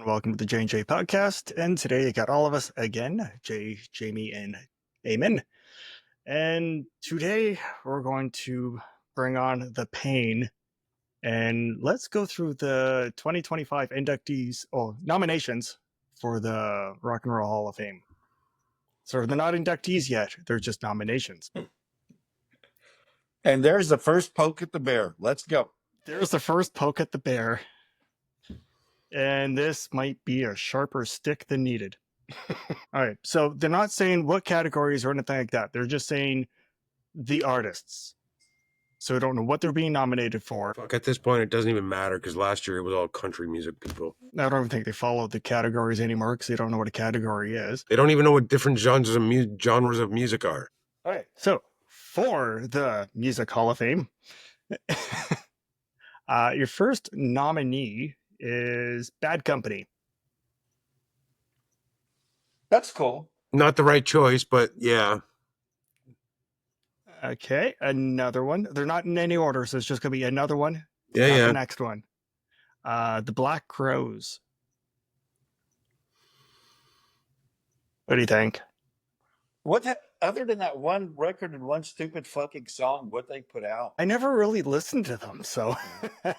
everyone. Welcome to the J&J podcast. And today you got all of us again, Jay, Jamie, and Eamon. And today we're going to bring on the pain and let's go through the 2025 inductees or nominations for the Rock and Roll Hall of Fame. So they're not inductees yet, they're just nominations. And there's the first poke at the bear. Let's go. There's the first poke at the bear. And this might be a sharper stick than needed. All right. So they're not saying what categories or anything like that. They're just saying the artists. So I don't know what they're being nominated for. Fuck, at this point, it doesn't even matter because last year it was all country music people. I don't even think they follow the categories anymore because they don't know what a category is. They don't even know what different genres of music are. All right. So for the Music Hall of Fame, your first nominee is Bad Company. That's cool. Not the right choice, but yeah. Okay, another one. They're not in any order, so it's just going to be another one. Yeah. The next one. The Black Crowes. What do you think? Other than that one record and one stupid fucking song, what they put out? I never really listened to them, so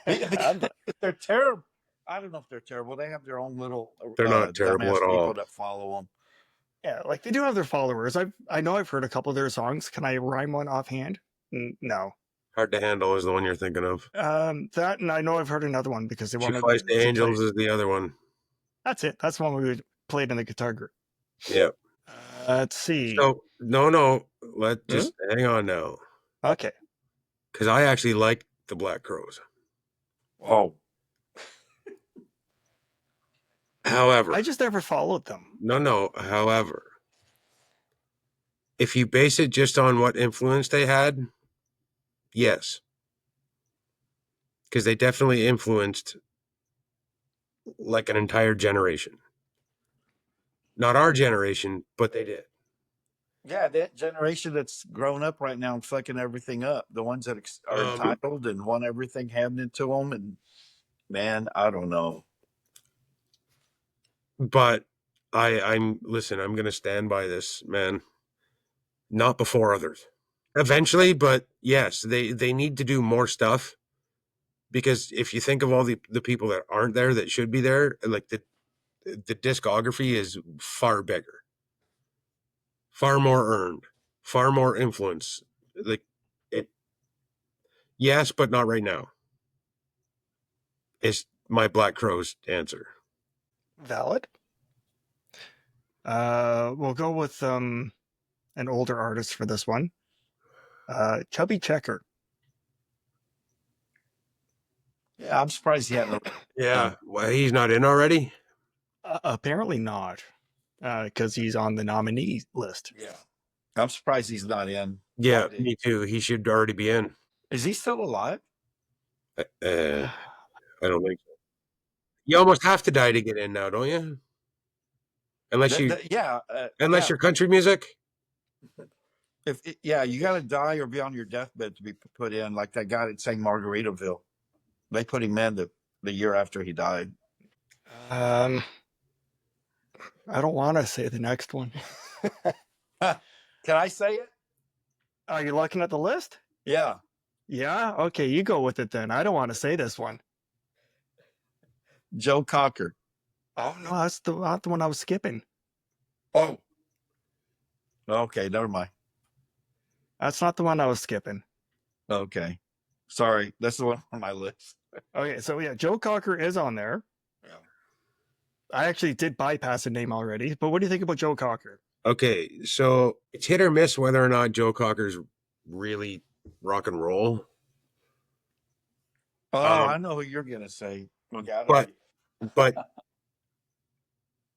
They're terrible. I don't know if they're terrible. They have their own little. They're not terrible dumbass at all. People that follow them. yeah, like they do have their followers. I know I've heard a couple of their songs. Can I rhyme one offhand? No. Hard to Handle is the one you're thinking of. That, and I know I've heard another one because they She wanted Flies to to Angels play. is the other one. That's it. That's the one we played in the guitar group. Yeah. Let's see. So no. Let's just hang on now, Okay. because I actually like the Black Crowes. Oh, However, I just never followed them. no. However, if you base it just on what influence they had, yes, because they definitely influenced like an entire generation. Not our generation, but they did. yeah, that generation that's grown up right now and fucking everything up. The ones that are entitled and want everything happening to them. And man, I don't know. But I'm going to stand by this, man. Not before others. Eventually, but yes, they need to do more stuff, because if you think of all the people that aren't there that should be there, like the discography is far bigger, far more earned, far more influence. Like it, yes, but not right now. Is my Black Crowes answer. Valid. We'll go with an older artist for this one. Chubby Checker. Yeah, I'm surprised he hadn't. Yeah, well, he's not in already. Apparently not, because he's on the nominee list. Yeah, I'm surprised he's not in. Yeah, me too. He should already be in. Is he still alive? I don't think so. You almost have to die to get in now, don't you? Unless you're country music. You got to die or be on your deathbed to be put in, like that guy that sang Margaritaville. They put him in the year after he died. I don't want to say the next one. Can I say it? Are you looking at the list? Yeah. Yeah? Okay, you go with it then. I don't want to say this one. Joe Cocker. Oh, no, that's not the one I was skipping. Oh. Okay, never mind. That's not the one I was skipping. Okay. Sorry, that's the one on my list. Okay, so yeah, Joe Cocker is on there. Yeah. I actually did bypass a name already, but what do you think about Joe Cocker? Okay, so it's hit or miss whether or not Joe Cocker's really rock and roll. Oh, I know who you're gonna say. But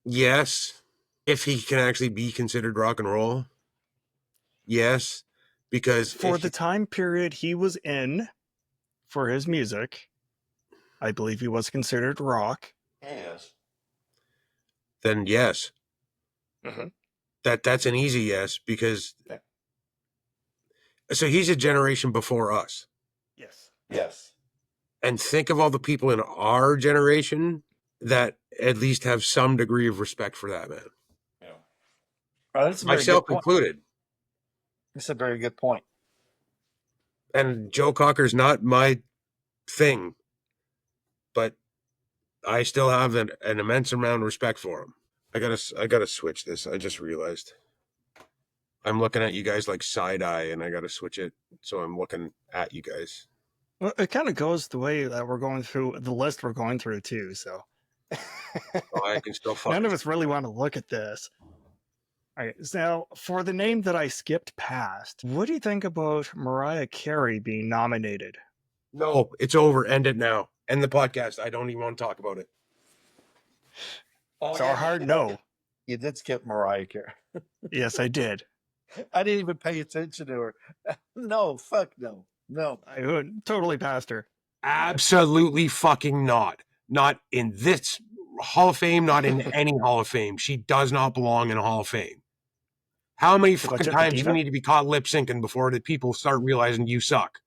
yes, if he can actually be considered rock and roll, yes, because for the time period he was in, for his music, I believe he was considered rock. Yes. Then yes. Mm-hmm. That's an easy yes, because so he's a generation before us. Yes. Yes. And think of all the people in our generation that at least have some degree of respect for that man, Yeah. That's a very myself good point. included. That's a very good point. And Joe Cocker's not my thing, but I still have an immense amount of respect for him. I gotta switch this. I just realized I'm looking at you guys like side eye, and I gotta switch it so I'm looking at you guys. Well, it kind of goes the way that we're going through the list we're going through too. So Oh, I can still fucking. none of us really want to look at this. All right, so for the name that I skipped past, what do you think about Mariah Carey being nominated? No, it's over. End it now. End the podcast. I don't even want to talk about it. Oh, So a hard no. You did skip Mariah Carey. Yes, I did. I didn't even pay attention to her. No, fuck no. No. I would totally passed her. Absolutely fucking not. Not in this Hall of Fame, not in any Hall of Fame. She does not belong in a Hall of Fame. How many fucking Legit times do diva? you need to be caught lip syncing before the people start realizing you suck?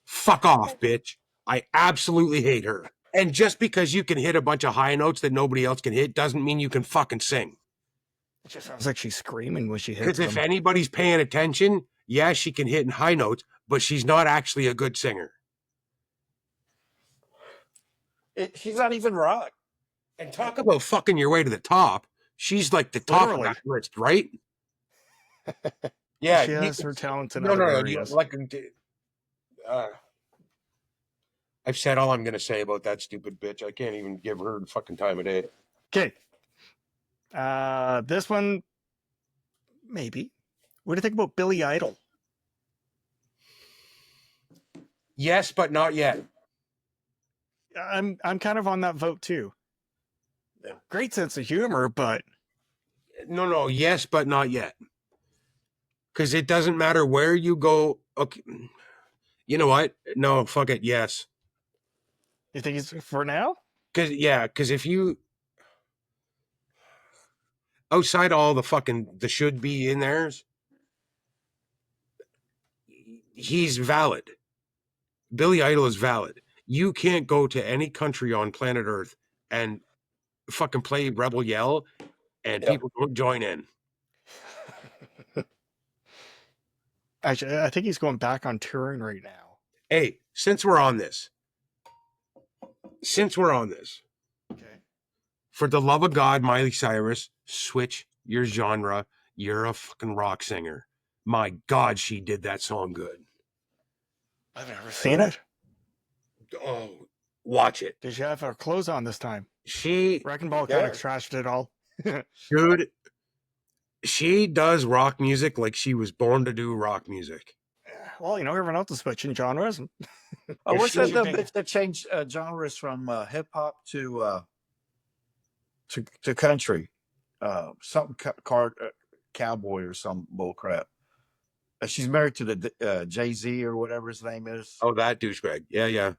Fuck off, bitch. I absolutely hate her. And just because you can hit a bunch of high notes that nobody else can hit doesn't mean you can fucking sing. It just sounds like she's screaming when she hits Because if them. anybody's paying attention, yeah, she can hit in high notes, but she's not actually a good singer. She's not even rock. And talk about fucking your way to the top. She's like the top Literally. of that list, right? Yeah, She has her talents in no, other no, no. areas. I've said all I'm going to say about that stupid bitch. I can't even give her the fucking time of day. Okay. This one, maybe. What do you think about Billy Idol? Yes, but not yet. I'm kind of on that vote too. Yeah. Great sense of humor, but No, yes, but not yet. Because it doesn't matter where you go. Okay, you know what? No, fuck it. Yes. you think it's for now? Because if you outside all the fucking the should be in theirs, he's valid. Billy Idol is valid. You can't go to any country on planet Earth and fucking play Rebel Yell and Yep. people don't join in. Actually, I think he's going back on touring right now. Hey, since we're on this, Okay. for the love of God, Miley Cyrus, switch your genre. You're a fucking rock singer. My God, she did that song good. I've never seen it. Oh, watch it. Did you have her clothes on this time? She, Wrecking Ball kind Yeah. of trashed it all. dude, she does rock music like she was born to do rock music. Well, everyone else is switching genres. Oh, If what's she that was bitch that changed genres from hip hop to country? Something cowboy or some bull crap. She's married to the Jay-Z or whatever his name is. Oh, that douchebag. Yeah.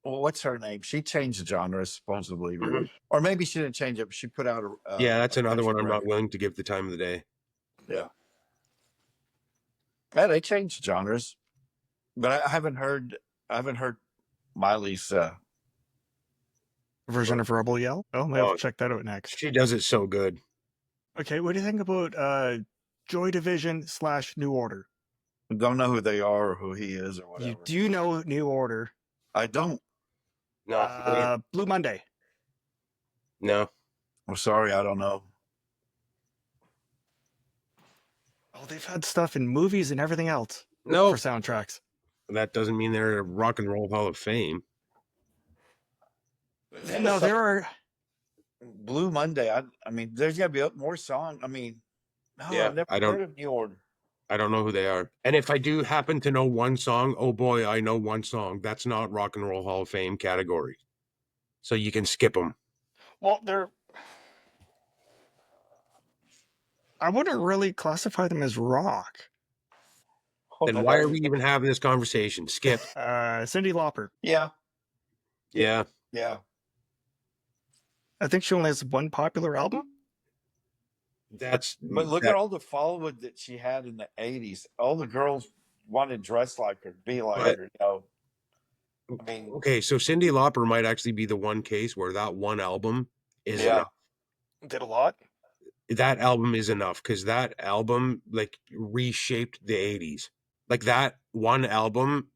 Well, what's her name? She changed the genre supposedly, Mhm. or maybe she didn't change it. But she put out a Yeah, that's a another one country I'm not record. willing to give the time of the day. Yeah, they changed genres, but I haven't heard Miley's. Version of Rebel Yell. Oh, maybe Oh. I'll check that out next. She does it so good. Okay, what do you think about Joy Division / New Order? Don't know who they are or who he is or whatever. You do know New Order. I don't. No, Blue Monday. no. I'm sorry, I don't know. Oh, they've had stuff in movies and everything else No, for soundtracks. that doesn't mean they're a rock and roll Hall of Fame. No, there are. Blue Monday. I mean, there's got to be more song. I mean, no, Yeah, I've never I don't- heard of New Order. I don't know who they are. And if I do happen to know one song, oh boy, I know one song. That's not rock and roll Hall of Fame category. So you can skip them. Well, they're. I wouldn't really classify them as rock. Then why are we even having this conversation? Skip. Cyndi Lauper. Yeah, Yeah. yeah. I think she only has one popular album. That's But look that- at all the following that she had in the '80s. All the girls wanted to dress like her, be like But- her. I mean, okay, so Cyndi Lauper might actually be the one case where that one album is Yeah. enough. Did a lot. That album is enough because that album like reshaped the 80s. Like that one album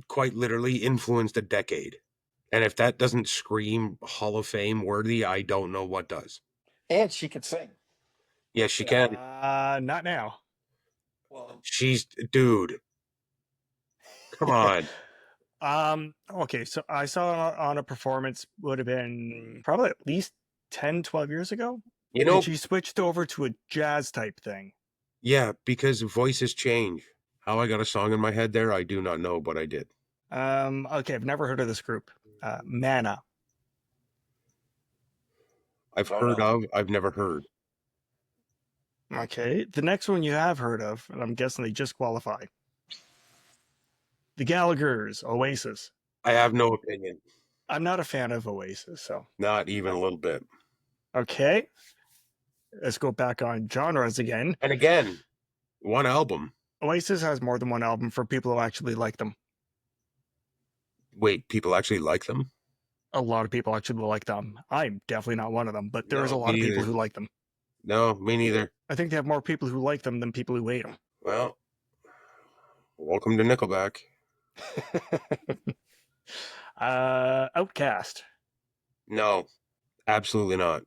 quite literally influenced a decade. And if that doesn't scream Hall of Fame worthy, I don't know what does. And she could sing. Yes, she can. Not now. Well, She's dude. Come on. Okay, so I saw it on a performance, would have been probably at least 10, 12 years ago. You know, And she switched over to a jazz type thing. yeah, because voices change. How I got a song in my head there, I do not know, but I did. Okay, I've never heard of this group. Mana. I've Don't heard know. of, I've never heard. Okay, the next one you have heard of, and I'm guessing they just qualify. The Gallaghers, Oasis. I have no opinion. I'm not a fan of Oasis, so. Not even a little bit. Okay, let's go back on genres again. And again, one album. Oasis has more than one album for people who actually like them. Wait, people actually like them? A lot of people actually like them. I'm definitely not one of them, but there's a No, lot of me people neither. who like them. No, me neither. I think they have more people who like them than people who hate them. Well, welcome to Nickelback. Outcast. No, absolutely not.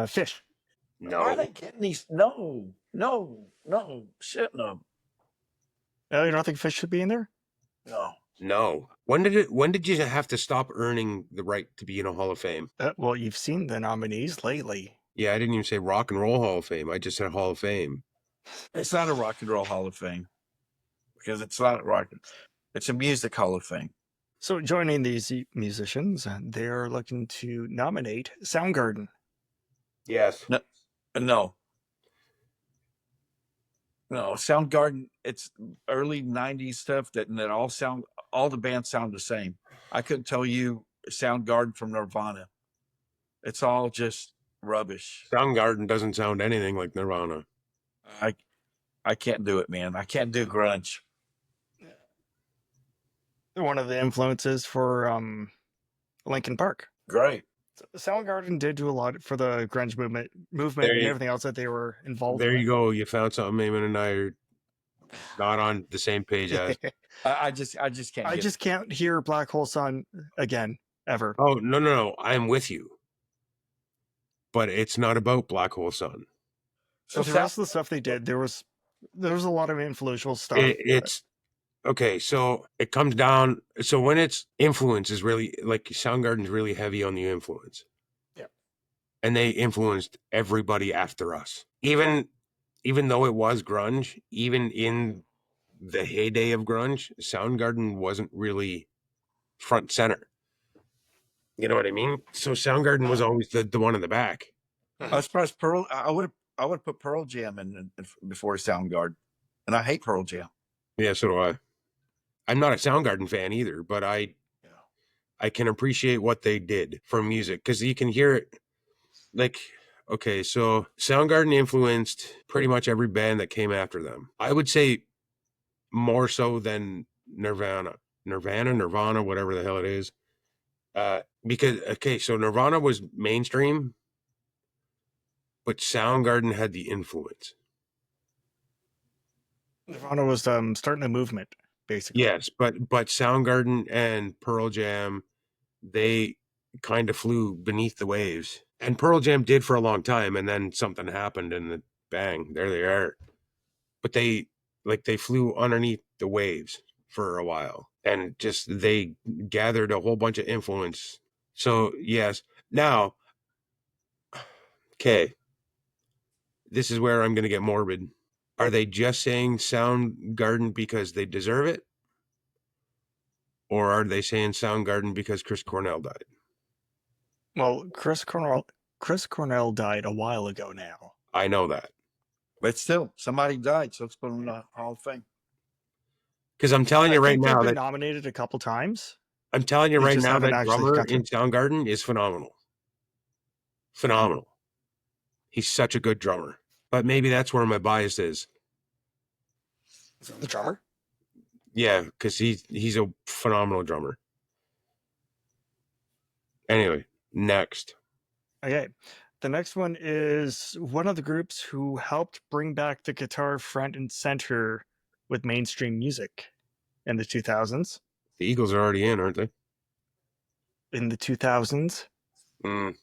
Fish. Why are No, they getting these? No. Shit, no. You don't think Fish should be in there? No. no. When did you have to stop earning the right to be in a Hall of Fame? Well, you've seen the nominees lately. Yeah, I didn't even say Rock and Roll Hall of Fame. I just said Hall of Fame. It's not a rock and roll Hall of Fame because it's not a rock. It's a music Hall of Fame. So joining these musicians, they're looking to nominate Soundgarden. Yes. No. Soundgarden. It's early '90s stuff that all the bands sound the same. I couldn't tell you Soundgarden from Nirvana. It's all just rubbish. Soundgarden doesn't sound anything like Nirvana. I can't do it, man. I can't do grunge. They're one of the influences for Linkin Park. Great. Soundgarden did do a lot for the grunge movement There and you- everything else that they were involved There with. you go. You found something Eamon and I are not on the same page as. I just can't. I get just can't hear Black Hole Sun again, ever. Oh, no. I'm with you. But it's not about Black Hole Sun. So The rest of the stuff they did, there was a lot of influential stuff. It's okay. So it comes down. So when it's influence is really like Soundgarden's really heavy on the influence. Yeah. And they influenced everybody after us. Even though it was grunge, even in the heyday of grunge, Soundgarden wasn't really front center. You know what I mean? So Soundgarden was always the one in the back. I was surprised Pearl. I would have put Pearl Jam in before Soundgarden, and I hate Pearl Jam. Yeah, so do I. I'm not a Soundgarden fan either, but I can appreciate what they did for music because you can hear it. Like, okay, so Soundgarden influenced pretty much every band that came after them. I would say more so than Nirvana, whatever the hell it is. Because okay, so Nirvana was mainstream, but Soundgarden had the influence. Nirvana was starting a movement, basically. Yes, but Soundgarden and Pearl Jam, they kind of flew beneath the waves. And Pearl Jam did for a long time, and then something happened, and bang, there they are. But they flew underneath the waves for a while, and just they gathered a whole bunch of influence. So yes, now, okay, this is where I'm going to get morbid. Are they just saying Soundgarden because they deserve it? Or are they saying Soundgarden because Chris Cornell died? Well, Chris Cornell died a while ago now. I know that. But still, somebody died, so let's put him in the Hall of Fame. Because I'm telling you I right think they've now been that nominated a couple times. I'm telling you They right just now haven't that actually drummer got to in it. Soundgarden is phenomenal. Phenomenal. He's such a good drummer. But maybe that's where my bias is. Is that the drummer? Yeah, because he's a phenomenal drummer. Anyway, next. Okay. The next one is one of the groups who helped bring back the guitar front and center with mainstream music in the 2000s. The Eagles are already in, aren't they? In the 2000s, Mm,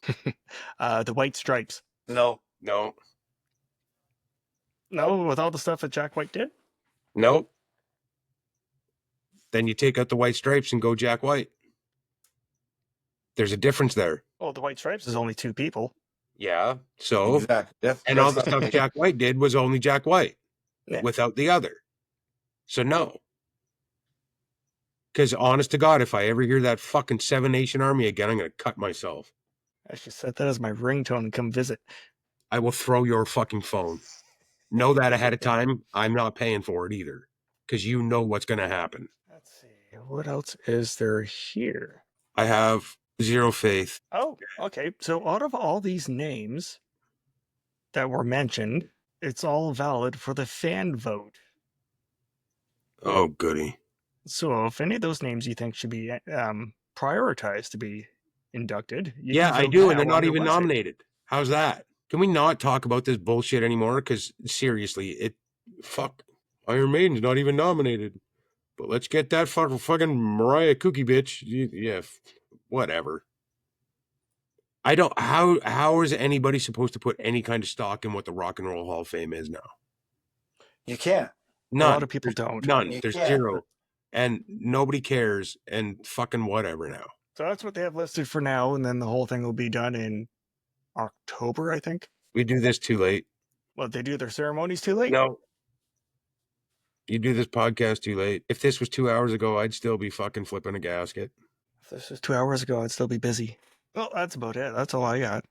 the White Stripes. No. no. No, with all the stuff that Jack White did? Nope. Then you take out the White Stripes and go Jack White. There's a difference there. Oh, the White Stripes is only two people. Yeah. So, Exactly. and all the stuff Jack White did was only Jack White Yeah. without the other. So, no. Because honest to God, if I ever hear that fucking Seven Nation Army again, I'm going to cut myself. I should set that as my ringtone and come visit. I will throw your fucking phone. Know that ahead of time. I'm not paying for it either. Because you know what's going to happen. Let's see. What else is there here? I have zero faith. Oh, okay. So out of all these names that were mentioned, it's all valid for the fan vote. Oh, goody. So if any of those names you think should be prioritized to be inducted, you Yeah, can I vote do. now And they're on not their even website. nominated. How's that? Can we not talk about this bullshit anymore? Because seriously, fuck. Iron Maiden's not even nominated. But let's get that fucking Mariah Cookie bitch. Yeah, whatever. I don't. How is anybody supposed to put any kind of stock in what the Rock and Roll Hall of Fame is now? You can't. None. A lot of people don't. None. You There's can't. zero, and nobody cares. And fucking whatever now. So that's what they have listed for now, and then the whole thing will be done in October, I think. We do this too late. Well, they do their ceremonies too late. No. You do this podcast too late. If this was 2 hours ago, I'd still be fucking flipping a gasket. If this was 2 hours ago, I'd still be busy. Well, that's about it. That's all I got.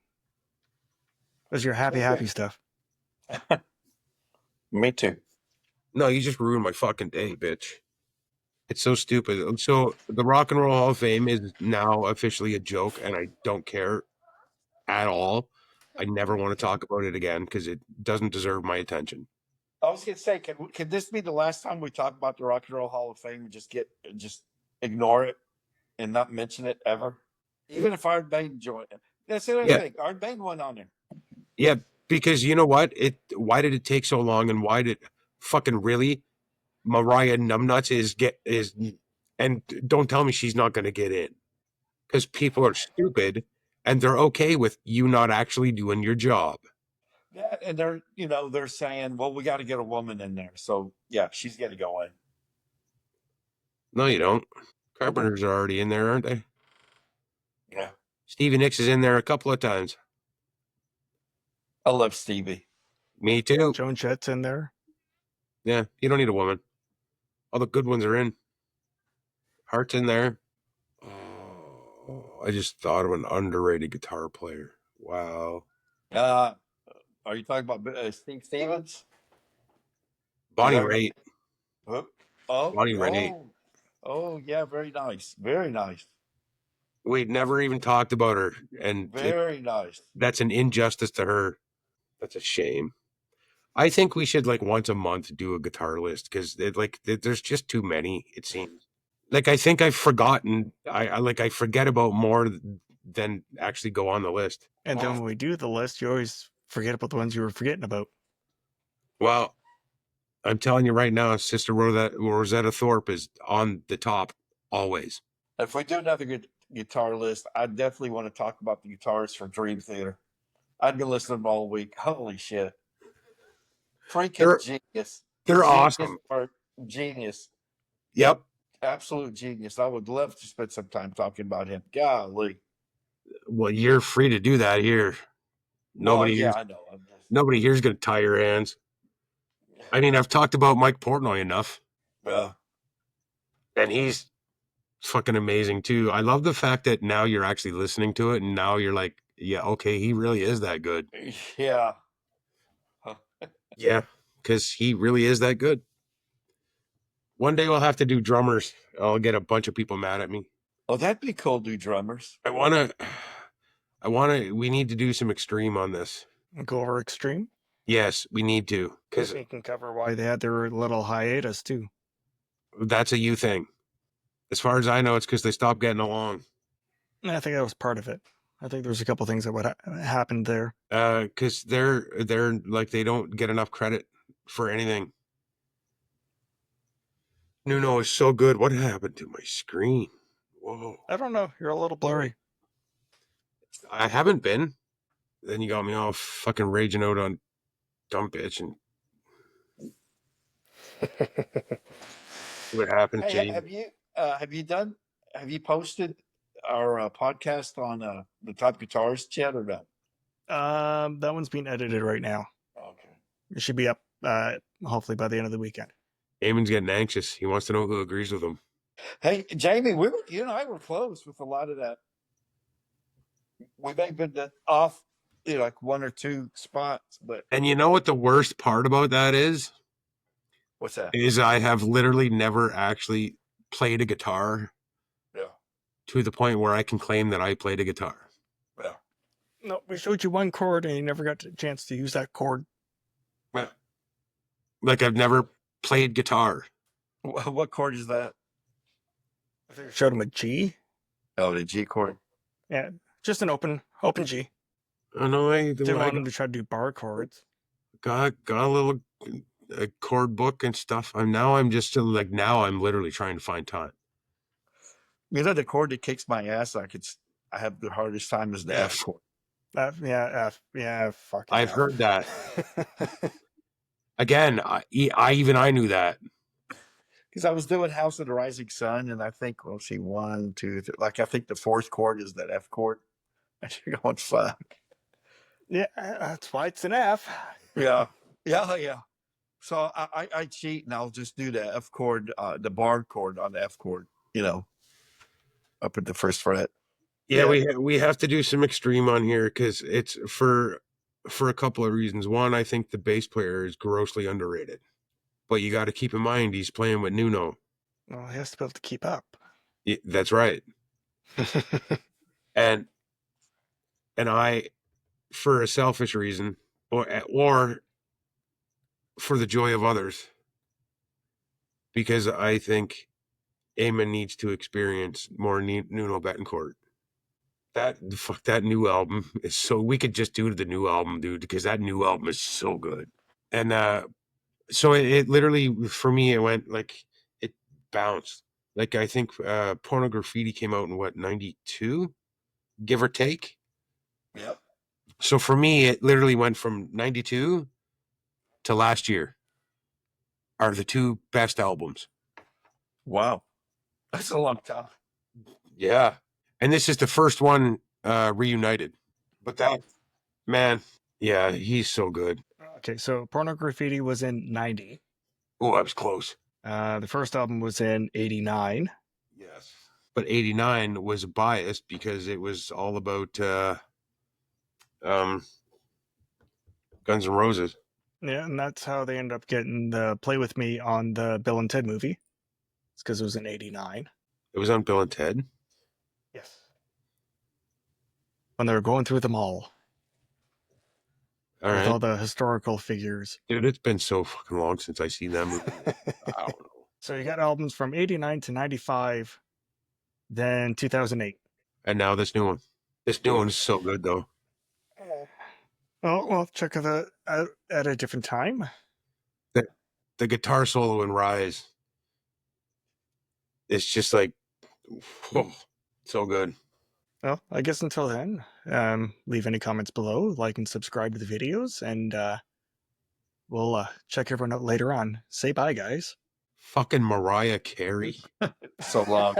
Was your happy stuff? Me too. No, you just ruined my fucking day, bitch. It's so stupid. So the Rock and Roll Hall of Fame is now officially a joke, and I don't care at all. I never want to talk about it again because it doesn't deserve my attention. I was gonna say, can this be the last time we talk about the Rock and Roll Hall of Fame and just ignore it and not mention it ever? Even if Iron Maiden joined it. That's the other thing. Iron Maiden went on there. Yeah, because you know what? Why did it take so long, and why did fucking really Mariah Numbnuts is and don't tell me she's not going to get in, because people are stupid and they're okay with you not actually doing your job. Yeah, and they're saying, well, we got to get a woman in there, so yeah, she's got to go in. No, you don't. Carpenters are already in there, aren't they? Yeah, Stevie Nicks is in there a couple of times. I love Stevie. Me too. Joan Jett's in there. Yeah, you don't need a woman. All the good ones are in. Hart's in there. Oh, I just thought of an underrated guitar player. Wow. Are you talking about Steve Stevens? Bonnie Yeah. Raitt. Oh, Bonnie Raitt. Oh, yeah, very nice. Very nice. We never even talked about her, and Very nice. that's an injustice to her. That's a shame. I think we should once a month do a guitar list because there's just too many. It seems I think I've forgotten. I forget about more than actually go on the list. And then when we do the list, you always forget about the ones you were forgetting about. Well, I'm telling you right now, Sister Rosetta Thorpe is on the top always. If we do another guitar list, I definitely want to talk about the guitarists from Dream Theater. I've been listening to them all week. Holy shit. Freaking genius. They're awesome. Genius. Yep. Absolute genius. I would love to spend some time talking about him. Golly. Well, you're free to do that here. Nobody I know. Nobody here's going to tie your hands. I mean, I've talked about Mike Portnoy enough. And he's fucking amazing too. I love the fact that now you're actually listening to it and now you're like, yeah, okay, he really is that good. Yeah. Yeah, because he really is that good. One day we'll have to do drummers. I'll get a bunch of people mad at me. Oh, that'd be cool, do drummers. We need to do some extreme on this. Go over Extreme? Yes, we need to. Because we can cover why they had their little hiatus too. That's a you thing. As far as I know, it's because they stopped getting along. I think that was part of it. I think there's a couple things that would happened there. Because they're like they don't get enough credit for anything. Nuno is so good. What happened to my screen? Whoa. I don't know. You're a little blurry. I haven't been. Then you got me all fucking raging out on dumb bitch and what happened, Hey, Jane? have you posted our podcast on the Top Guitars yet or no? That one's being edited right now. Okay. It should be up hopefully by the end of the weekend. Eamon's getting anxious. He wants to know who agrees with him. Hey, Jamie, you and I were close with a lot of that. We may have been off, like one or two spots, but And you know what the worst part about that is? what's that? Is I have literally never actually played a guitar Yeah, to the point where I can claim that I played a guitar. yeah. No, we showed you one chord and you never got a chance to use that chord. Like I've never played guitar. What chord is that? I think we showed him a G. Oh, the G chord. Yeah, just an open G. I know Didn't want him to try to do bar chords. got a little chord book and stuff. I'm just like now I'm literally trying to find time. You know, the chord that kicks my ass, I have the hardest time is the Yeah. F chord. F. Fucking I've F. heard that. Again, I knew that. Because I was doing House of the Rising Sun, and I think, well, see, 1, 2, 3, like I think the fourth chord is that F chord. And you're going, fuck. Yeah, that's why it's an F. Yeah. So I cheat and I'll just do the F chord, the bar chord on the F chord, up at the first fret. Yeah, we have to do some extreme on here because it's for a couple of reasons. One, I think the bass player is grossly underrated, but you got to keep in mind he's playing with Nuno. Well, he has to be able to keep up. Yeah, that's right. and I, for a selfish reason, or for the joy of others, because I think Eamon needs to experience more Nuno Betancourt. That new album is so. We could just do the new album, dude, because that new album is so good. And so it literally for me it went like it bounced. Like I think Porno Graffiti came out in what 92, give or take. Yep. So for me, it literally went from 92 to last year are the two best albums. Wow. That's a long time. Yeah. And this is the first one reunited. But that, man, yeah, he's so good. Okay, so Porno Graffiti was in 90. Oh, I was close. The first album was in 89. Yes. But 89 was biased because it was all about Guns N' Roses. Yeah, and that's how they ended up getting the Play With Me on the Bill and Ted movie. It's because it was in 89. It was on Bill and Ted. Yes. When they were going through them all. All with right. all the historical figures. Dude, it's been so fucking long since I seen that movie. I don't know. So you got albums from 89 to 95, then 2008. And now this new one. This new one is so good, though. Oh, well, check it out at a different time. The guitar solo in Rise. It's just like, whoa, so good. Well, I guess until then, leave any comments below, like and subscribe to the videos, and we'll check everyone out later on. Say bye, guys. Fucking Mariah Carey. So long.